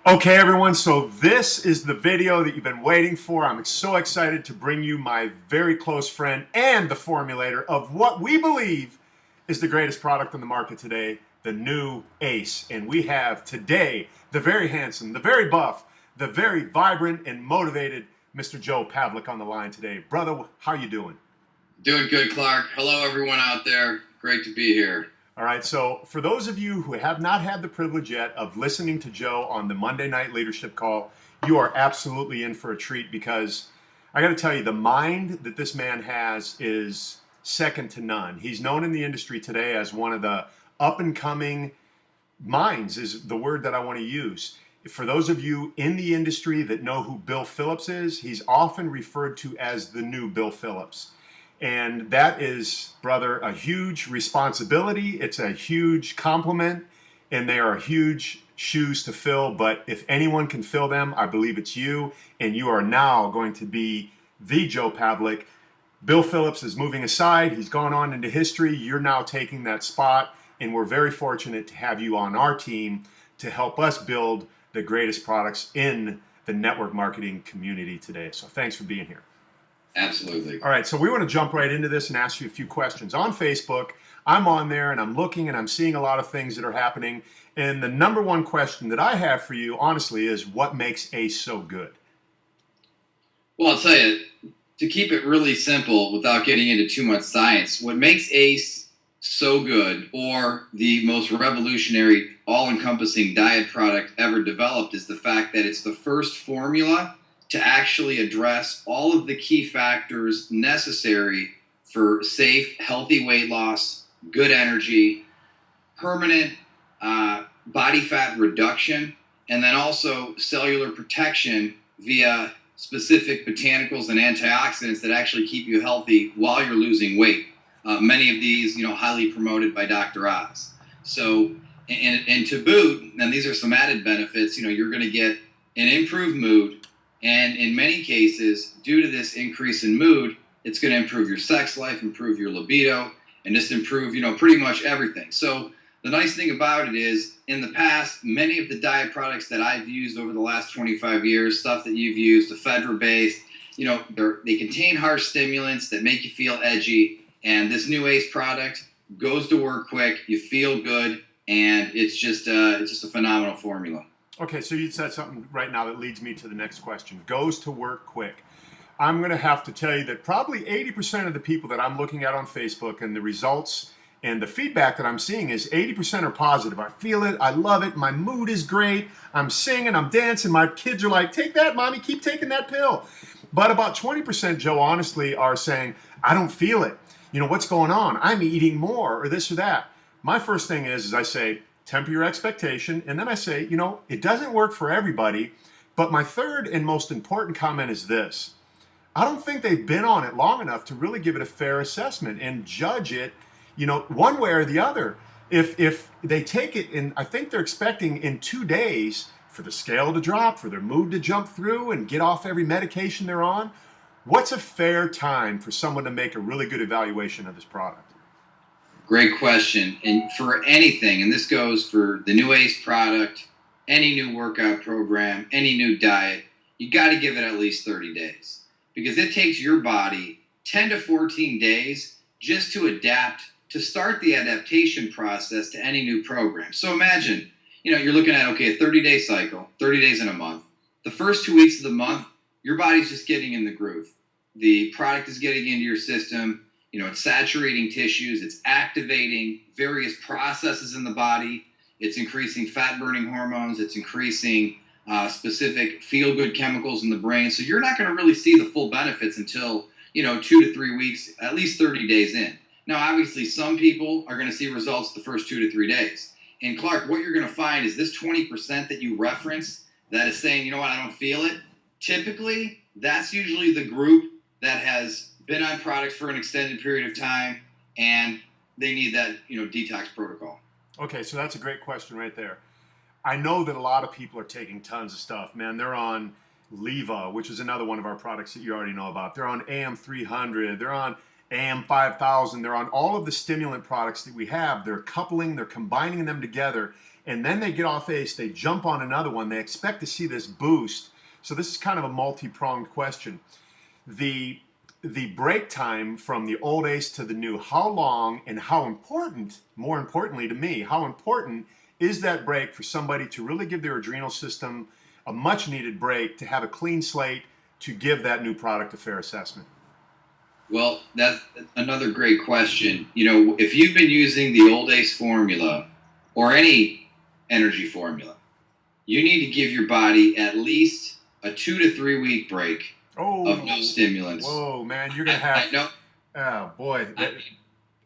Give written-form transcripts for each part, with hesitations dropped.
Okay, everyone, so this is the video that you've been waiting for. I'm so excited to bring you my very close friend and the formulator of what we believe is the greatest product on the market today, the new Ace. And we have today the very handsome, the very buff, the very vibrant and motivated Mr. Joe Pavlik on the line today. Brother, how you doing? Doing good, Clark. Hello, everyone out there. Great to be here. All right, so for those of you who have not had the privilege yet of listening to Joe on the Monday Night Leadership Call, you are absolutely in for a treat because I got to tell you, the mind that this man has is second to none. He's known in the industry today as one of the up and coming minds, is the word that I want to use. For those of you in the industry that know who Bill Phillips is, he's often referred to as the new Bill Phillips. And that is, brother, a huge responsibility. It's a huge compliment, and they are huge shoes to fill. But if anyone can fill them, I believe it's you. And you are now going to be the Joe Pavlik. Bill Phillips is moving aside. He's gone on into history. You're now taking that spot. And we're very fortunate to have you on our team to help us build the greatest products in the network marketing community today. So thanks for being here. Absolutely. All right, so we want to jump right into this and ask you a few questions. On Facebook, I'm on there and I'm looking and I'm seeing a lot of things that are happening. And the number one question that I have for you, honestly, is what makes Ace so good? Well, I'll tell you, to keep it really simple without getting into too much science, what makes Ace so good, or the most revolutionary, all-encompassing diet product ever developed, is the fact that it's the first formula to actually address all of the key factors necessary for safe, healthy weight loss, good energy, permanent body fat reduction, and then also cellular protection via specific botanicals and antioxidants that actually keep you healthy while you're losing weight. Many of these, highly promoted by Dr. Oz. So, and to boot, and these are some added benefits, you're going to get an improved mood. And in many cases, due to this increase in mood, it's going to improve your sex life, improve your libido, and just improve, pretty much everything. So the nice thing about it is, in the past, many of the diet products that I've used over the last 25 years, stuff that you've used, ephedra-based, they contain harsh stimulants that make you feel edgy. And this new Ace product goes to work quick, you feel good, and it's just a phenomenal formula. Okay, so you said something right now that leads me to the next question. Goes to work quick. I'm going to have to tell you that probably 80% of the people that I'm looking at on Facebook and the results and the feedback that I'm seeing is 80% are positive. I feel it. I love it. My mood is great. I'm singing. I'm dancing. My kids are like, take that, mommy. Keep taking that pill. But about 20%, Joe, honestly, are saying, I don't feel it. What's going on? I'm eating more or this or that. My first thing is I say, temper your expectation. And then I say, it doesn't work for everybody. But my third and most important comment is this. I don't think they've been on it long enough to really give it a fair assessment and judge it, one way or the other. If they take it, and I think they're expecting in 2 days for the scale to drop, for their mood to jump through and get off every medication they're on, what's a fair time for someone to make a really good evaluation of this product? Great question. And for anything, and this goes for the new Ace product, any new workout program, any new diet, you got to give it at least 30 days. Because it takes your body 10 to 14 days just to adapt, to start the adaptation process to any new program. So imagine, you're looking at, okay, a 30-day cycle, 30 days in a month. The first 2 weeks of the month, your body's just getting in the groove. The product is getting into your system. It's saturating tissues. It's activating various processes in the body. It's increasing fat-burning hormones. It's increasing specific feel-good chemicals in the brain. So you're not going to really see the full benefits until, 2 to 3 weeks, at least 30 days in. Now, obviously, some people are going to see results the first 2 to 3 days. And Clark, what you're going to find is this 20% that you reference that is saying, I don't feel it. Typically, that's usually the group that has been on products for an extended period of time, and they need that, detox protocol. Okay, so that's a great question right there. I know that a lot of people are taking tons of stuff, man. They're on Leva, which is another one of our products that you already know about. They're on AM 300. They're on AM 5000. They're on all of the stimulant products that we have. They're coupling, they're combining them together. and then they get off ACE, they jump on another one, they expect to see this boost. So this is kind of a multi-pronged question. The break time from the old ACE to the new, how long and how important, more importantly to me, how important is that break for somebody to really give their adrenal system a much needed break, to have a clean slate, to give that new product a fair assessment? Well, that's another great question. You know, if you've been using the old ACE formula or any energy formula, you need to give your body at least a 2 to 3 week break of no stimulants. Whoa, man, you're going to have... I know. Oh, boy.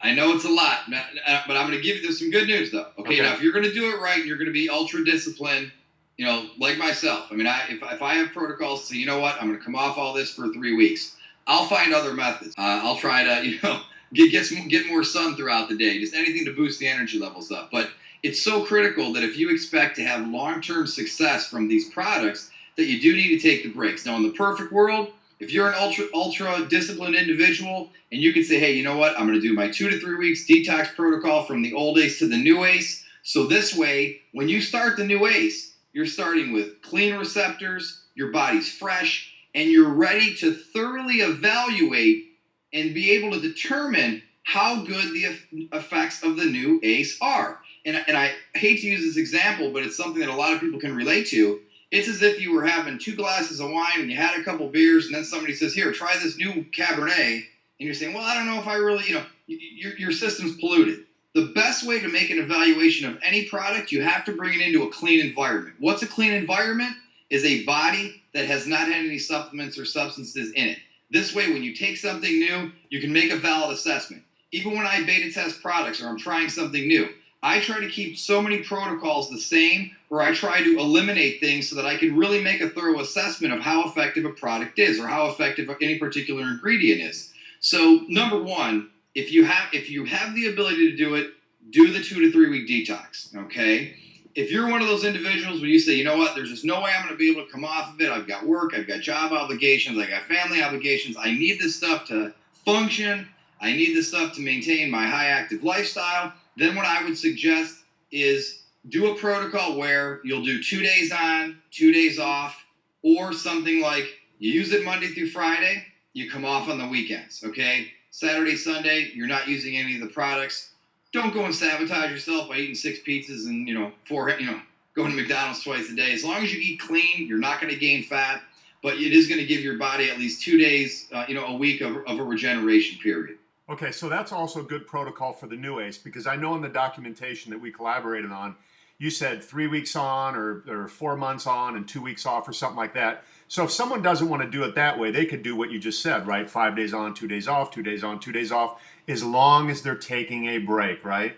I know it's a lot, but I'm going to give you some good news, though. Okay, now if you're going to do it right, you're going to be ultra disciplined, you know, like myself. I mean, if I have protocols to say, you know what, I'm going to come off all this for 3 weeks, I'll find other methods. I'll try to, you know, get more sun throughout the day, just anything to boost the energy levels up. But it's so critical that if you expect to have long-term success from these products, that you do need to take the breaks. Now, in the perfect world, if you're an ultra disciplined individual and you can say, hey, you know what, I'm going to do my 2 to 3 weeks detox protocol from the old ACE to the new ACE. So this way, when you start the new ACE, you're starting with clean receptors, your body's fresh, and you're ready to thoroughly evaluate and be able to determine how good the effects of the new ACE are. And I hate to use this example, but it's something that a lot of people can relate to. It's as if you were having 2 glasses of wine and you had a couple beers, and then somebody says, here, try this new Cabernet. And you're saying, well, I don't know if I really, you know, your system's polluted. The best way to make an evaluation of any product, you have to bring it into a clean environment. What's a clean environment? Is a body that has not had any supplements or substances in it. This way, when you take something new, you can make a valid assessment. Even when I beta test products or I'm trying something new, I try to keep so many protocols the same, or I try to eliminate things so that I can really make a thorough assessment of how effective a product is or how effective any particular ingredient is. So number one, if you have the ability to do it, do the 2 to 3 week detox, okay? If you're one of those individuals where you say, you know what, there's just no way I'm going to be able to come off of it. I've got work, I've got job obligations, I got family obligations. I need this stuff to function. I need this stuff to maintain my high active lifestyle. Then what I would suggest is do a protocol where you'll do 2 days on, 2 days off, or something like you use it Monday through Friday, you come off on the weekends, okay? Saturday, Sunday, you're not using any of the products. Don't go and sabotage yourself by eating 6 pizzas and, going to McDonald's twice a day. As long as you eat clean, you're not going to gain fat, but it is going to give your body at least 2 days, a week of a regeneration period. Okay, so that's also a good protocol for the new ACE, because I know in the documentation that we collaborated on, you said 3 weeks on or 4 months on and 2 weeks off or something like that. So if someone doesn't want to do it that way, they could do what you just said, right? 5 days on, 2 days off, 2 days on, 2 days off, as long as they're taking a break, right?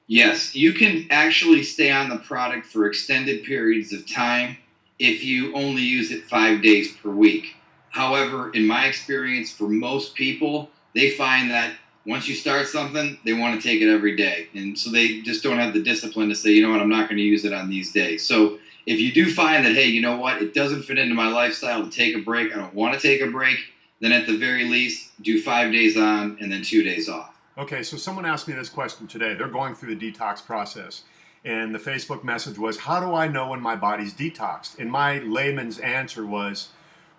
Yes, you can actually stay on the product for extended periods of time if you only use it 5 days per week. However, in my experience, for most people, they find that once you start something, they want to take it every day. And so they just don't have the discipline to say, you know what, I'm not going to use it on these days. So if you do find that, hey, you know what, it doesn't fit into my lifestyle to take a break, I don't want to take a break, then at the very least, do 5 days on and then 2 days off. Okay, so someone asked me this question today. They're going through the detox process. And the Facebook message was, how do I know when my body's detoxed? And my layman's answer was,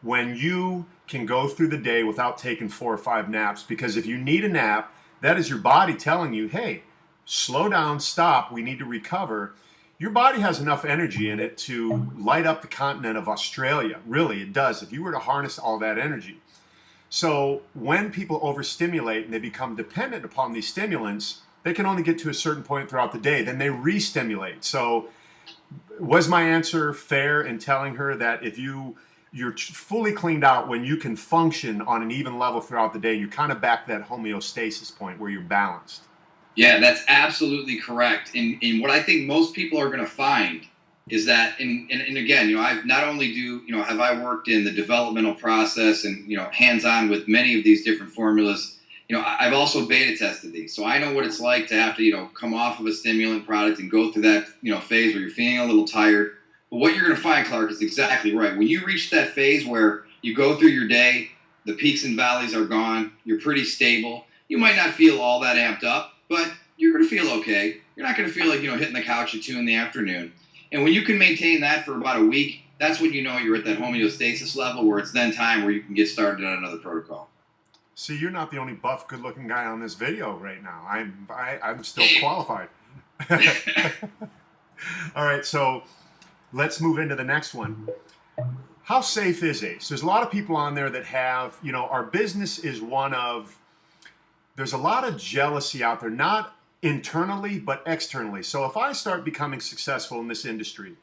when you can go through the day without taking 4 or 5 naps, because if you need a nap, that is your body telling you, hey, slow down, stop, we need to recover. Your body has enough energy in it to light up the continent of Australia. Really, it does, if you were to harness all that energy. So when people overstimulate and they become dependent upon these stimulants, they can only get to a certain point throughout the day, then they re-stimulate. So was my answer fair in telling her that if you're fully cleaned out when you can function on an even level throughout the day, you're kind of back to that homeostasis point where you're balanced? Yeah, that's absolutely correct. And what I think most people are going to find is that, and again, I've not only have I worked in the developmental process and, hands-on with many of these different formulas, I've also beta tested these. So I know what it's like to have to, come off of a stimulant product and go through that, phase where you're feeling a little tired. But what you're going to find, Clark, is exactly right. When you reach that phase where you go through your day, the peaks and valleys are gone, you're pretty stable. You might not feel all that amped up, but you're going to feel okay. You're not going to feel like, hitting the couch at 2 in the afternoon. And when you can maintain that for about a week, that's when you know you're at that homeostasis level where it's then time where you can get started on another protocol. See, you're not the only buff, good-looking guy on this video right now. I'm still qualified. All right, so let's move into the next one. How safe is ACE? There's a lot of people on there that have, our business is one of, there's a lot of jealousy out there, not internally, but externally. So if I start becoming successful in this industry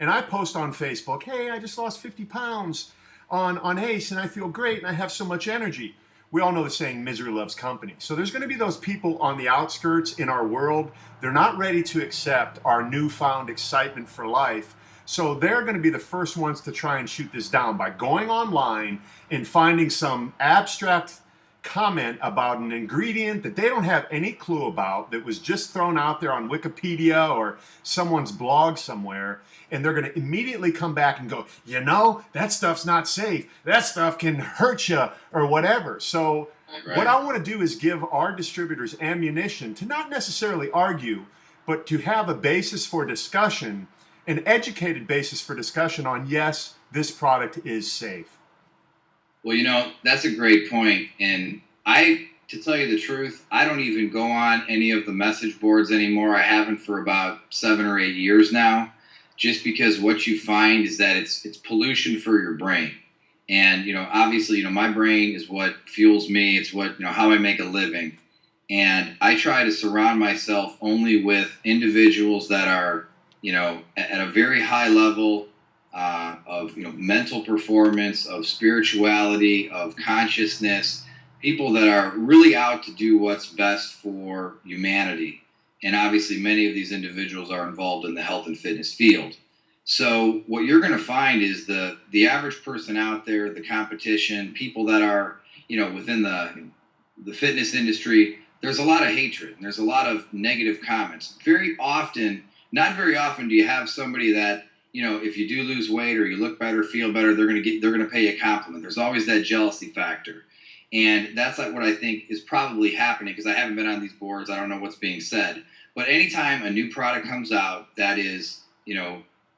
and I post on Facebook, hey, I just lost 50 pounds on ACE and I feel great and I have so much energy. We all know the saying, misery loves company. So there's going to be those people on the outskirts in our world. They're not ready to accept our newfound excitement for life. So they're going to be the first ones to try and shoot this down by going online and finding some abstract comment about an ingredient that they don't have any clue about, that was just thrown out there on Wikipedia or someone's blog somewhere, and they're going to immediately come back and go, that stuff's not safe. That stuff can hurt you or whatever. So what I want to do is give our distributors ammunition to not necessarily argue, but to have a basis for discussion, an educated basis for discussion on, yes, this product is safe. Well, that's a great point. And to tell you the truth, I don't even go on any of the message boards anymore. I haven't for about 7 or 8 years now, just because what you find is that it's pollution for your brain. And, obviously, my brain is what fuels me. It's what, how I make a living. And I try to surround myself only with individuals that are, at a very high level of mental performance, of spirituality, of consciousness, people that are really out to do what's best for humanity. And obviously many of these individuals are involved in the health and fitness field. So what you're going to find is the average person out there, the competition, people that are within the fitness industry, there's a lot of hatred and there's a lot of negative comments. Not very often do you have somebody that, if you do lose weight or you look better, feel better, they're going to pay you a compliment. There's always that jealousy factor. And that's like what I think is probably happening, because I haven't been on these boards. I don't know what's being said. But anytime a new product comes out that is,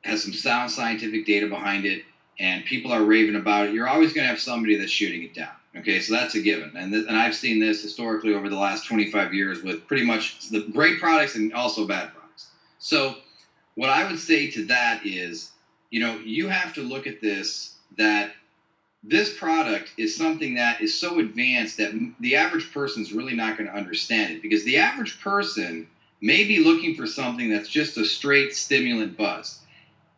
has some sound scientific data behind it and people are raving about it, you're always going to have somebody that's shooting it down. Okay, so that's a given. And I've seen this historically over the last 25 years with pretty much the great products and also bad products. So what I would say to that is, you have to look at that this product is something that is so advanced that the average person is really not going to understand it, because the average person may be looking for something that's just a straight stimulant buzz.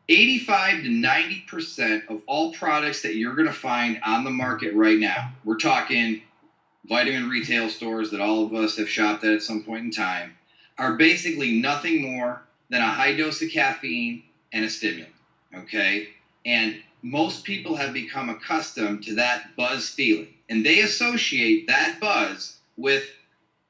85 to 90% of all products that you're going to find on the market right now, we're talking vitamin retail stores that all of us have shopped at some point in time, are basically nothing more than a high dose of caffeine and a stimulant, okay? And most people have become accustomed to that buzz feeling, and they associate that buzz with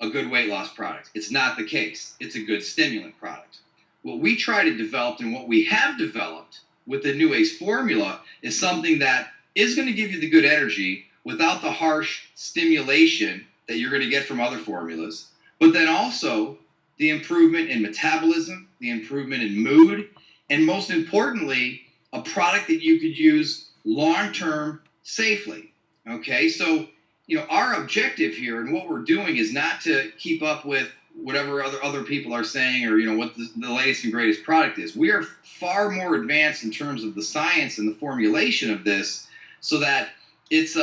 a good weight loss product. It's not the case. It's a good stimulant product. What we try to develop and what we have developed with the new ACE formula is something that is going to give you the good energy without the harsh stimulation that you're going to get from other formulas, but then also the improvement in metabolism, the improvement in mood, and most importantly, a product that you could use long-term safely. Okay, so our objective here and what we're doing is not to keep up with whatever other people are saying or what the latest and greatest product is. We are far more advanced in terms of the science and the formulation of this, so that it's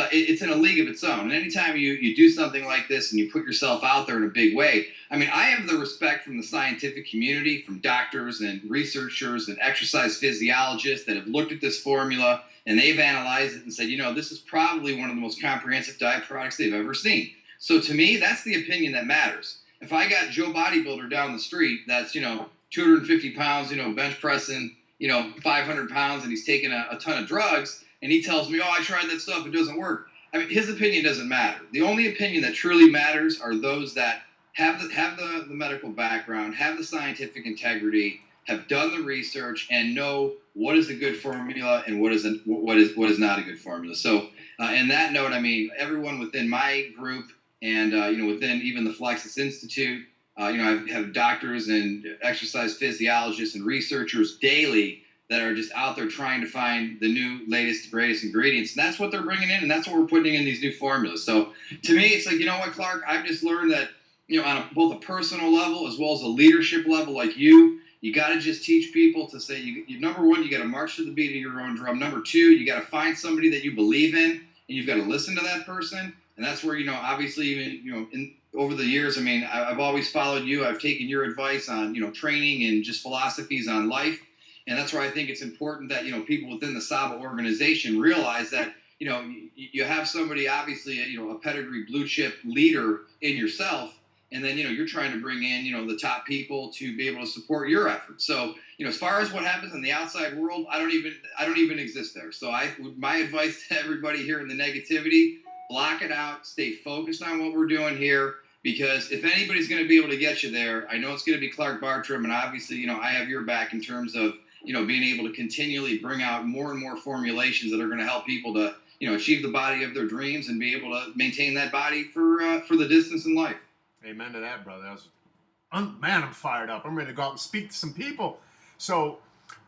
in a league of its own. And anytime you do something like this and you put yourself out there in a big way, I mean, I have the respect from the scientific community, from doctors and researchers and exercise physiologists that have looked at this formula and they've analyzed it and said, this is probably one of the most comprehensive diet products they've ever seen. So to me, that's the opinion that matters. If I got Joe Bodybuilder down the street that's, 250 pounds, bench pressing, 500 pounds, and he's taking a ton of drugs, and he tells me, I tried that stuff, it doesn't work. I mean, his opinion doesn't matter. The only opinion that truly matters are those that have the medical background, have the scientific integrity, have done the research, and know what is a good formula and what is not a good formula. So, in that note, I mean, everyone within my group and within even the Flexus Institute, I have doctors and exercise physiologists and researchers daily that are just out there trying to find the new, latest, greatest ingredients. And that's what they're bringing in, and that's what we're putting in these new formulas. So to me, it's like, you know what, Clark, I've just learned that, on both a personal level as well as a leadership level like you got to just teach people to say, number one, you got to march to the beat of your own drum. Number two, you got to find somebody that you believe in, and you've got to listen to that person. And that's where, obviously, even, over the years, I mean, I've always followed you. I've taken your advice on, training and just philosophies on life. And that's where I think it's important that, people within the Saba organization realize that, you have somebody, obviously, a pedigree blue chip leader in yourself. And then, you're trying to bring in, the top people to be able to support your efforts. So, as far as what happens in the outside world, I don't even exist there. So my advice to everybody here in the negativity, block it out, stay focused on what we're doing here. Because if anybody's going to be able to get you there, I know it's going to be Clark Bartram. And obviously, I have your back in terms of, being able to continually bring out more and more formulations that are going to help people to, achieve the body of their dreams and be able to maintain that body for the distance in life. Amen to that, brother. Man, I'm fired up. I'm ready to go out and speak to some people. So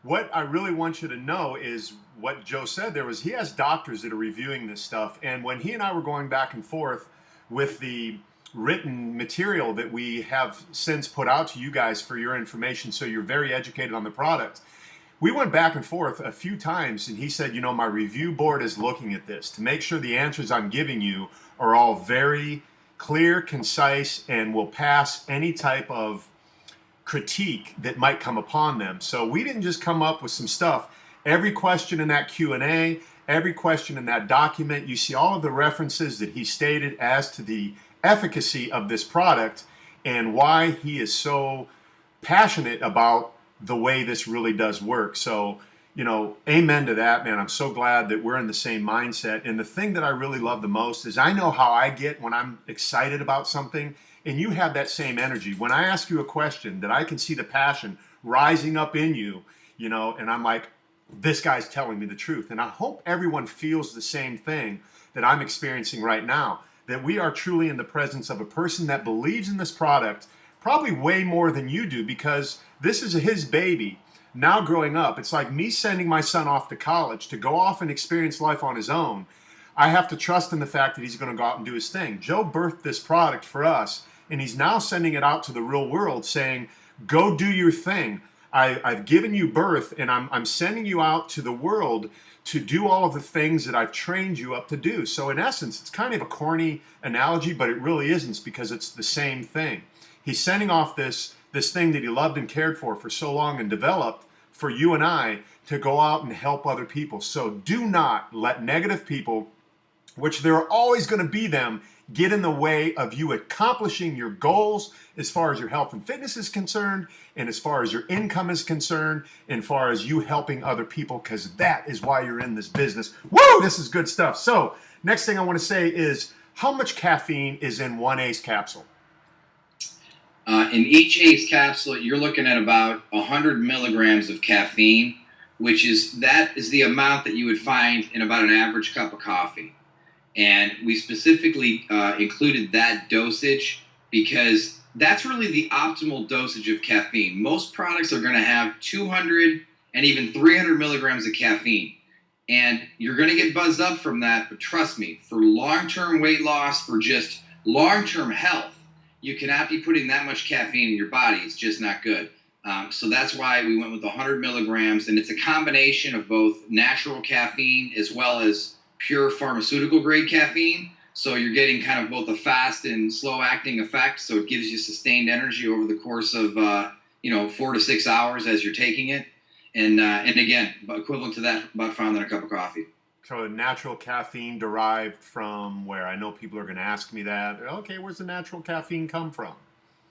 what I really want you to know is what Joe said there was he has doctors that are reviewing this stuff. And when he and I were going back and forth with the written material that we have since put out to you guys for your information, so you're very educated on the product, we went back and forth a few times, and he said, my review board is looking at this to make sure the answers I'm giving you are all very clear, concise, and will pass any type of critique that might come upon them. So we didn't just come up with some stuff. Every question in that Q&A, every question in that document, you see all of the references that he stated as to the efficacy of this product and why he is so passionate about the way this really does work. So, amen to that, man. I'm so glad that we're in the same mindset. And the thing that I really love the most is I know how I get when I'm excited about something, and you have that same energy. When I ask you a question, that I can see the passion rising up in you, and I'm like, this guy's telling me the truth. And I hope everyone feels the same thing that I'm experiencing right now, that we are truly in the presence of a person that believes in this product probably way more than you do, because this is his baby. Now growing up, it's like me sending my son off to college to go off and experience life on his own. I have to trust in the fact that he's going to go out and do his thing. Joe birthed this product for us, and he's now sending it out to the real world saying, go do your thing. I've given you birth, and I'm sending you out to the world to do all of the things that I've trained you up to do. So in essence, it's kind of a corny analogy, but it really isn't, because it's the same thing. He's sending off this thing that he loved and cared for so long and developed for you and I to go out and help other people. So do not let negative people, which there are always going to be them, get in the way of you accomplishing your goals as far as your health and fitness is concerned, and as far as your income is concerned, and as far as you helping other people, because that is why you're in this business. Woo! This is good stuff. So next thing I want to say is, how much caffeine is in one ACE capsule? In each ACE capsule, you're looking at about 100 milligrams of caffeine, which is the amount that you would find in about an average cup of coffee. And we specifically included that dosage because that's really the optimal dosage of caffeine. Most products are going to have 200 and even 300 milligrams of caffeine. And you're going to get buzzed up from that, but trust me, for long-term weight loss, for just long-term health, you cannot be putting that much caffeine in your body. It's just not good. So that's why we went with 100 milligrams, and it's a combination of both natural caffeine as well as pure pharmaceutical grade caffeine. So you're getting kind of both a fast and slow acting effect. So it gives you sustained energy over the course of 4 to 6 hours as you're taking it. And again, equivalent to that, about found in a cup of coffee. So natural caffeine derived from where? I know people are going to ask me that. Okay, where's the natural caffeine come from?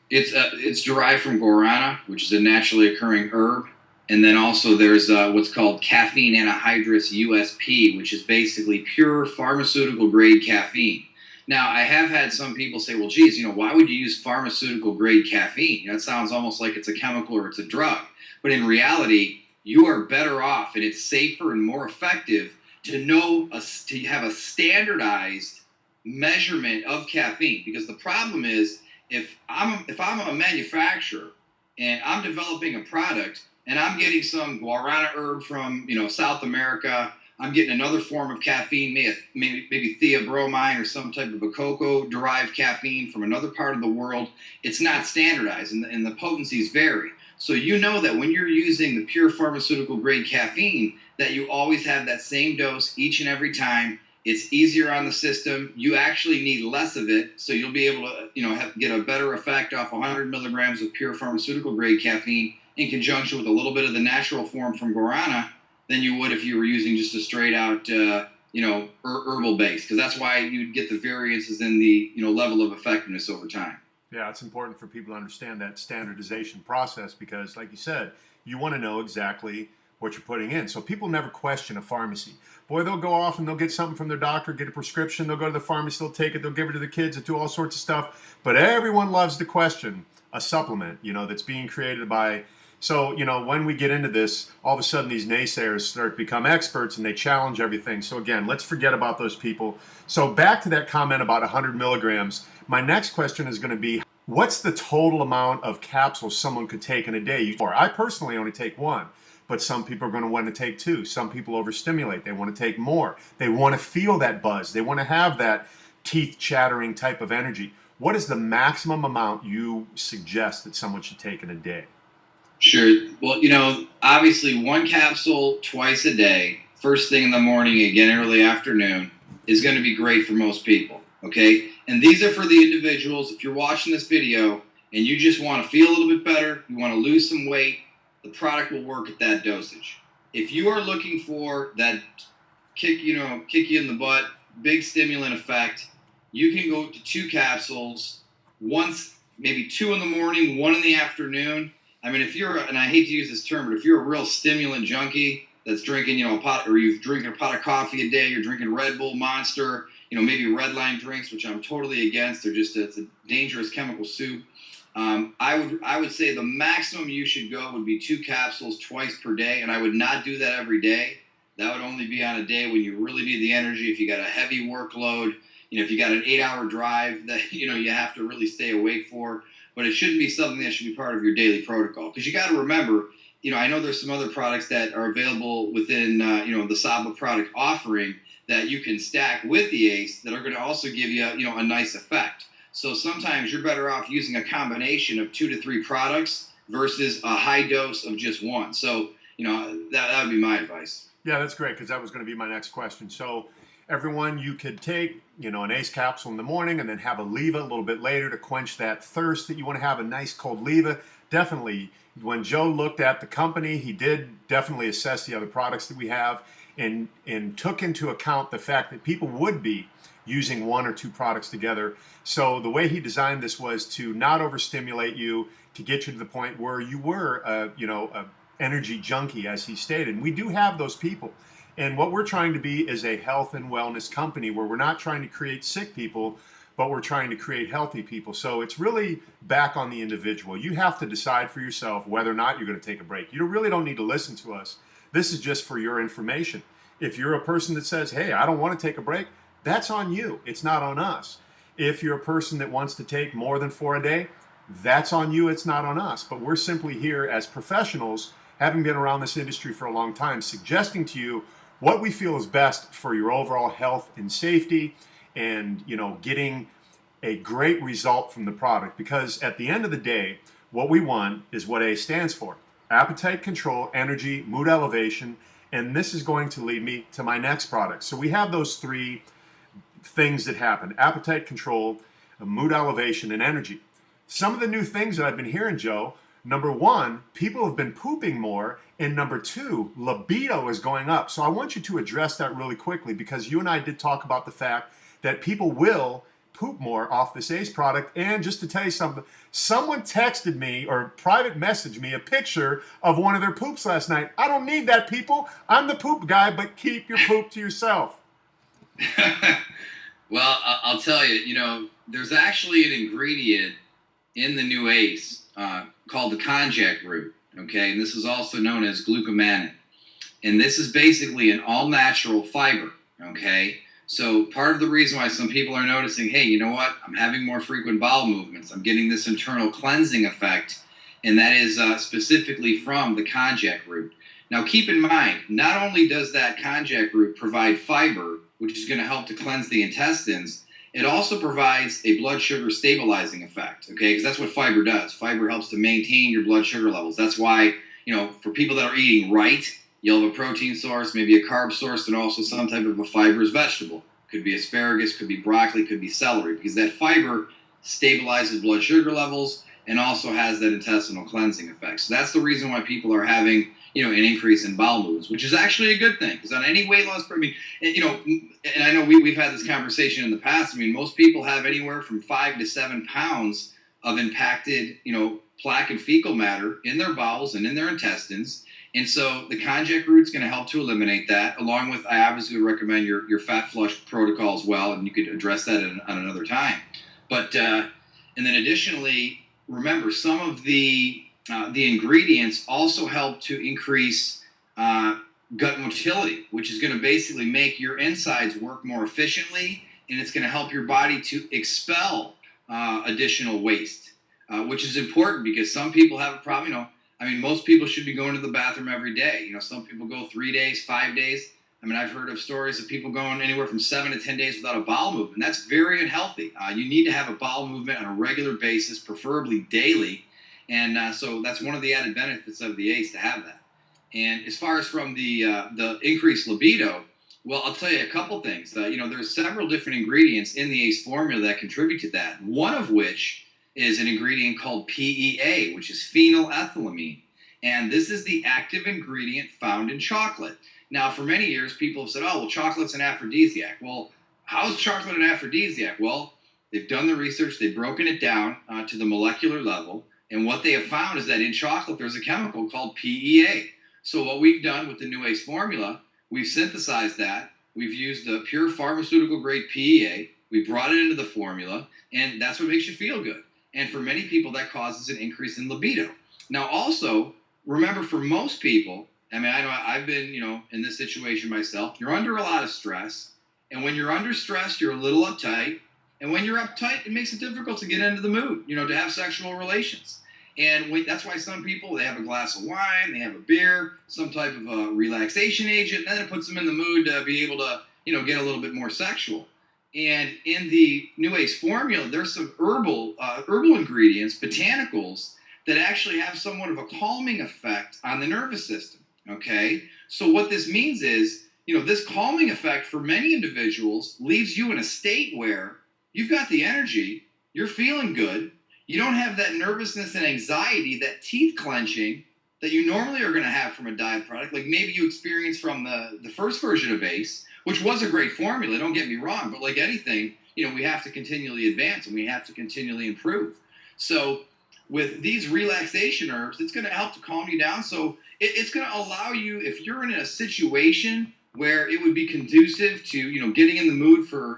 It's derived from guarana, which is a naturally occurring herb. And then also there's what's called caffeine anhydrous USP, which is basically pure pharmaceutical grade caffeine. Now, I have had some people say, well, geez, why would you use pharmaceutical grade caffeine? That sounds almost like it's a chemical or it's a drug. But in reality, you are better off, and it's safer and more effective to have a standardized measurement of caffeine, because the problem is if I'm a manufacturer and I'm developing a product and I'm getting some guarana herb from South America, I'm getting another form of caffeine, maybe theobromine or some type of a cocoa derived caffeine from another part of the world. It's not standardized, and the potencies vary. So you know that when you're using the pure pharmaceutical grade caffeine, that you always have that same dose each and every time. It's easier on the system. You actually need less of it, so you'll be able to, get a better effect off 100 milligrams of pure pharmaceutical grade caffeine in conjunction with a little bit of the natural form from guarana than you would if you were using just a straight out, herbal base. Because that's why you'd get the variances in the, level of effectiveness over time. Yeah, it's important for people to understand that standardization process because, like you said, you want to know exactly what you're putting in. So people never question a pharmacy. Boy, they'll go off and they'll get something from their doctor, get a prescription, they'll go to the pharmacy, they'll take it, they'll give it to the kids, they'll do all sorts of stuff. But everyone loves to question a supplement, that's being created by. So, when we get into this, all of a sudden these naysayers start to become experts and they challenge everything. So again, let's forget about those people. So back to that comment about 100 milligrams. My next question is going to be, what's the total amount of capsules someone could take in a day? I personally only take one, but some people are going to want to take two. Some people overstimulate. They want to take more. They want to feel that buzz. They want to have that teeth chattering type of energy. What is the maximum amount you suggest that someone should take in a day? Sure. Well, obviously one capsule twice a day, first thing in the morning, again early afternoon, is going to be great for most people. Okay. And these are for the individuals. If you're watching this video and you just want to feel a little bit better, you want to lose some weight, the product will work at that dosage. If you are looking for that kick you in the butt, big stimulant effect, you can go to 2 capsules, once, maybe 2 in the morning, 1 in the afternoon. I mean, and I hate to use this term, but if you're a real stimulant junkie that's drinking, a pot, or you're drinking a pot of coffee a day, you're drinking Red Bull, Monster, maybe Red Line drinks, which I'm totally against. It's a dangerous chemical soup. I would say the maximum you should go would be 2 capsules twice per day, and I would not do that every day. That would only be on a day when you really need the energy. If you got a heavy workload, if you got an 8-hour drive that you have to really stay awake for. But it shouldn't be something that should be part of your daily protocol. Because you got to remember, I know there's some other products that are available within, the Saba product offering that you can stack with the ACE that are going to also give you, a nice effect. So sometimes you're better off using a combination of 2 to 3 products versus a high dose of just one. So, that would be my advice. Yeah, that's great because that was going to be my next question. So everyone, you could take, an ACE capsule in the morning and then have a Leva a little bit later to quench that thirst that you want to have, a nice cold Leva. Definitely, when Joe looked at the company, he did definitely assess the other products that we have and took into account the fact that people would be using 1 or 2 products together. So the way he designed this was to not overstimulate you, to get you to the point where you were, a energy junkie, as he stated. And we do have those people. And what we're trying to be is a health and wellness company where we're not trying to create sick people, but we're trying to create healthy people. So it's really back on the individual. You have to decide for yourself whether or not you're going to take a break. You really don't need to listen to us. This is just for your information. If you're a person that says, hey, I don't want to take a break, that's on you. It's not on us. If you're a person that wants to take more than 4 a day, that's on you. It's not on us. But we're simply here as professionals, having been around this industry for a long time, suggesting to you what we feel is best for your overall health and safety and, getting a great result from the product. Because at the end of the day, what we want is what A stands for: appetite control, energy, mood elevation. And this is going to lead me to my next product. So we have those 3 things that happen: appetite control, mood elevation, and energy. Some of the new things that I've been hearing, Joe, number 1, people have been pooping more, and number 2, libido is going up. So I want you to address that really quickly, because you and I did talk about the fact that people will poop more off this ACE product. And just to tell you something, someone texted me or private messaged me a picture of one of their poops last night. I don't need that, people. I'm the poop guy, but keep your poop to yourself. Well, I'll tell you, there's actually an ingredient in the new ACE called the konjac root, okay? And this is also known as glucomannan. And this is basically an all-natural fiber, okay? So part of the reason why some people are noticing, hey, you know what? I'm having more frequent bowel movements. I'm getting this internal cleansing effect, and that is specifically from the konjac root. Now, keep in mind, not only does that konjac root provide fiber, which is going to help to cleanse the intestines, it also provides a blood sugar stabilizing effect, okay? Because that's what fiber does. Fiber helps to maintain your blood sugar levels. That's why, for people that are eating right, you'll have a protein source, maybe a carb source, and also some type of a fibrous vegetable. Could be asparagus, could be broccoli, could be celery, because that fiber stabilizes blood sugar levels and also has that intestinal cleansing effect. So that's the reason why people are having, an increase in bowel movements, which is actually a good thing. Because on any weight loss, and I know we've had this conversation in the past. I mean, most people have anywhere from 5 to 7 pounds of impacted, plaque and fecal matter in their bowels and in their intestines. And so the konjac root's going to help to eliminate that, along with, I obviously would recommend your fat flush protocol as well, and you could address that on another time. But and then additionally, remember, some of the ingredients also help to increase gut motility, which is going to basically make your insides work more efficiently, and it's going to help your body to expel additional waste, which is important because some people have a problem. Most people should be going to the bathroom every day. Some people go 3 days, 5 days. I've heard of stories of people going anywhere from 7 to 10 days without a bowel movement. That's very unhealthy. You need to have a bowel movement on a regular basis, preferably daily. And so that's one of the added benefits of the ACE, to have that. And as far as from the increased libido, well, I'll tell you a couple things. There's several different ingredients in the ACE formula that contribute to that. One of which is an ingredient called PEA, which is phenylethylamine. And this is the active ingredient found in chocolate. Now, for many years, people have said, oh, well, chocolate's an aphrodisiac. Well, how is chocolate an aphrodisiac? Well, they've done the research. They've broken it down to the molecular level. And what they have found is that in chocolate, there's a chemical called PEA. So what we've done with the new ACE formula, we've synthesized that. We've used the pure pharmaceutical grade PEA. We brought it into the formula, and that's what makes you feel good. And for many people, that causes an increase in libido. Now, also, remember, for most people, I know I've been, in this situation myself, you're under a lot of stress. And when you're under stress, you're a little uptight. And when you're uptight, it makes it difficult to get into the mood, to have sexual relations. And that's why some people, they have a glass of wine, they have a beer, some type of a relaxation agent, and then it puts them in the mood to be able to, get a little bit more sexual. And in the new ACE formula, there's some herbal ingredients, botanicals, that actually have somewhat of a calming effect on the nervous system, okay? So what this means is, this calming effect for many individuals leaves you in a state where you've got the energy, you're feeling good, you don't have that nervousness and anxiety, that teeth clenching that you normally are going to have from a diet product, like maybe you experienced from the first version of ACE, which was a great formula, don't get me wrong, but like anything, we have to continually advance and we have to continually improve. So with these relaxation herbs, it's going to help to calm you down. So it's going to allow you, if you're in a situation where it would be conducive to, getting in the mood for,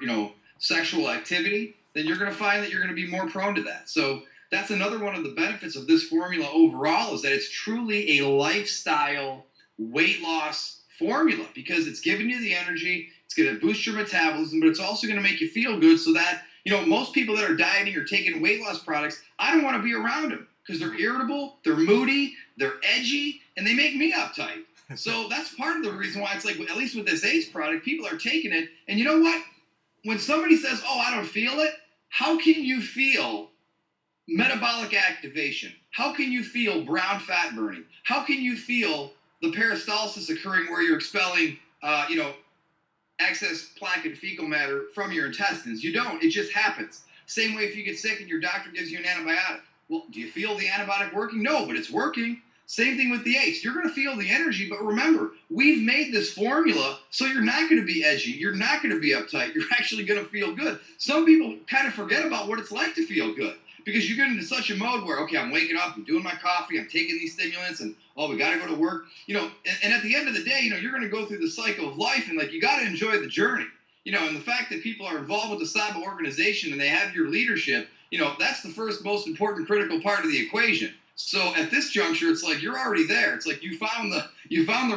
sexual activity, then you're going to find that you're going to be more prone to that. So that's another one of the benefits of this formula overall, is that it's truly a lifestyle weight loss formula, because it's giving you the energy, it's going to boost your metabolism, but it's also going to make you feel good, so that, most people that are dieting or taking weight loss products, I don't want to be around them because they're irritable, they're moody, they're edgy, and they make me uptight. So that's part of the reason why it's like, at least with this ACE product, people are taking it. And you know what? When somebody says, oh, I don't feel it, how can you feel metabolic activation? How can you feel brown fat burning? How can you feel the peristalsis occurring where you're expelling, excess plaque and fecal matter from your intestines? You don't. It just happens. Same way if you get sick and your doctor gives you an antibiotic. Well, do you feel the antibiotic working? No, but it's working. Same thing with the ACE. You're going to feel the energy, but remember, we've made this formula so you're not going to be edgy. You're not going to be uptight. You're actually going to feel good. Some people kind of forget about what it's like to feel good, because you get into such a mode where, okay, I'm waking up, I'm doing my coffee, I'm taking these stimulants, and, oh, we got to go to work. And at the end of the day, you're going to go through the cycle of life, and, you got to enjoy the journey. And the fact that people are involved with the SABA organization and they have your leadership, that's the first most important critical part of the equation. So at this juncture, it's like you're already there. It's like you found the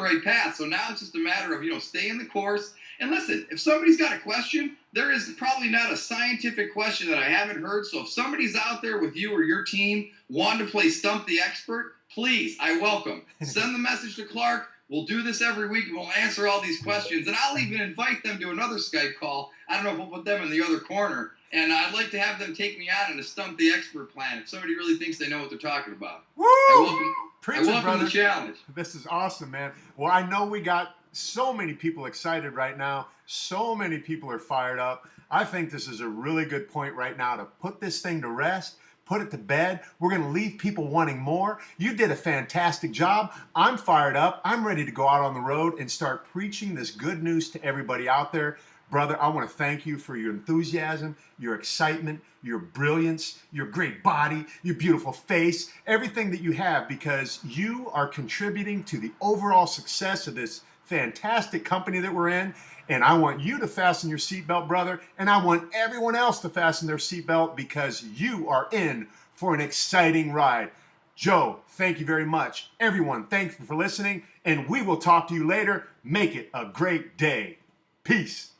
right path. So now it's just a matter of, staying the course And listen, if somebody's got a question, there is probably not a scientific question that I haven't heard. So if somebody's out there with you or your team wanting to play Stump the Expert, please, I welcome. Send the message to Clark. We'll do this every week, and we'll answer all these questions. And I'll even invite them to another Skype call. I don't know if we'll put them in the other corner. And I'd like to have them take me on in a Stump the Expert plan if somebody really thinks they know what they're talking about. Woo! I welcome the challenge. This is awesome, man. Well, I know we got so many people excited right now. So many people are fired up. I think this is a really good point right now to put this thing to rest. Put it to bed. We're going to leave people wanting more. You did a fantastic job. I'm fired up. I'm ready to go out on the road and start preaching this good news to everybody out there. Brother, I want to thank you for your enthusiasm, your excitement, your brilliance, your great body, your beautiful face, everything that you have, because you are contributing to the overall success of this fantastic company that we're in. And I want you to fasten your seatbelt, brother, and I want everyone else to fasten their seatbelt because you are in for an exciting ride. Joe, thank you very much. Everyone, thank you for listening, and we will talk to you later. Make it a great day. Peace.